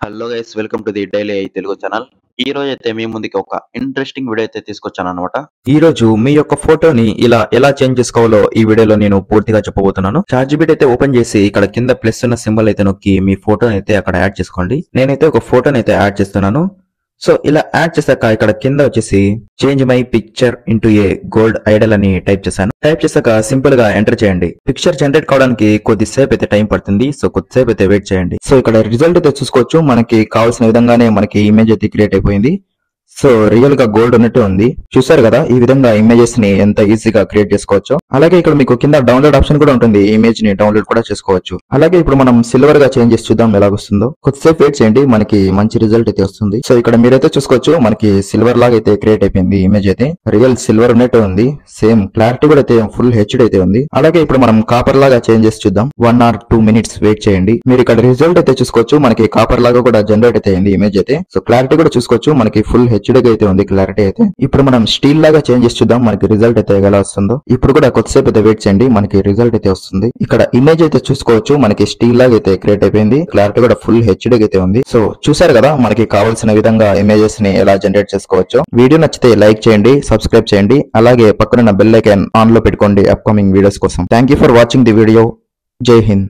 Hello guys, welcome to the daily I Telugu channel. ఈ రోజు అయితే మీ ముందుకి ఒక ఇంట్రెస్టింగ్ వీడియో అయితే తీసుకొచ్చాను అనమాట. ఈ రోజు మీ యొక్క ఫోటోని ఎలా చేంజ్ చేసుకోవాలో ఈ వీడియోలో నేను పూర్తిగా చెప్పబోతున్నాను. చార్జిబిట్ అయితే ఓపెన్ చేసి ఇక్కడ కింద ప్లస్ ఉన్న సింబల్ అయితే నొక్కి మీ ఫోటోని అయితే అక్కడ యాడ్ చేసుకోండి. నేనైతే ఒక ఫోటోని అయితే యాడ్ చేస్తున్నాను. సో ఇలా యాడ్ చేశాక ఇక్కడ కింద వచ్చేసి change my picture into A gold Idol అని టైప్ చేశాను. టైప్ చేశాక సింపుల్ గా ఎంటర్ చేయండి. పిక్చర్ జనరేట్ కావడానికి కొద్దిసేపు అయితే టైం పడుతుంది. సో కొద్దిసేపు అయితే వెయిట్ చేయండి. సో ఇక్కడ రిజల్ట్ అయితే చూసుకోవచ్చు. మనకి కావాల్సిన విధంగానే మనకి ఇమేజ్ అయితే క్రియేట్ అయిపోయింది. సో రియల్ గా గోల్డ్ ఉన్నట్టు ఉంది. చూసారు కదా ఈ విధంగా ఇమేజెస్ ని ఎంత ఈజీగా క్రియేట్ చేసుకోవచ్చు. అలాగే ఇక్కడ మీకు కింద డౌన్లోడ్ ఆప్షన్ కూడా ఉంటుంది. ఇమేజ్ ని డౌన్లోడ్ కూడా చేసుకోవచ్చు. అలాగే ఇప్పుడు మనం సిల్వర్ గా చేంజ్ చేసి చూద్దాం ఎలాగొస్తుందో. కొద్దిసేపు వెయిట్ చేయండి, మనకి మంచి రిజల్ట్ అయితే వస్తుంది. సో ఇక్కడ మీరైతే చూసుకోవచ్చు, మనకి సిల్వర్ లాగా అయితే క్రియేట్ అయిపోయింది. ఇమేజ్ అయితే రియల్ సిల్వర్ ఉన్నట్టు ఉంది. సేమ్ క్లారిటీ కూడా అయితే ఫుల్ హెచ్డి అయితే ఉంది. అలాగే ఇప్పుడు మనం కాపర్ లాగా చేంజ్ చేసి చూద్దాం. 1 or 2 minutes వెయిట్ చేయండి. మీరు ఇక్కడ రిజల్ట్ అయితే చూసుకోవచ్చు, మనకి కాపర్ లాగా కూడా జనరేట్ అయితే అయింది ఇమేజ్ అయితే. సో క్లారిటీ కూడా చూసుకోవచ్చు, మనకి ఫుల్ హెచ్డీగా అయితే ఉంది క్లారిటీ అయితే. ఇప్పుడు మనం స్టీల్ లాగా చేంజ్ చేసి చూద్దాం, మనకి రిజల్ట్ అయితే ఎలా వస్తుందో. ఇప్పుడు కూడా కొద్దిసేపు అయితే వెయిట్ చేయండి, మనకి రిజల్ట్ అయితే వస్తుంది. ఇక్కడ ఇమేజ్ అయితే చూసుకోవచ్చు, మనకి స్టీల్ లాగా అయితే క్రియేట్ అయిపోయింది. క్లారిటీ కూడా ఫుల్ హెచ్డీగా అయితే ఉంది. సో చూసారు కదా మనకి కావాల్సిన విధంగా ఇమేజెస్ ని ఎలా జనరేట్ చేసుకోవచ్చు. వీడియో నచ్చితే లైక్ చేయండి, సబ్స్క్రైబ్ చేయండి. అలాగే పక్కన బెల్ ఐకాన్ ఆన్ లో పెట్టుకోండి అప్కమింగ్ వీడియోస్ కోసం. Thank you for watching the video. జై హింద్.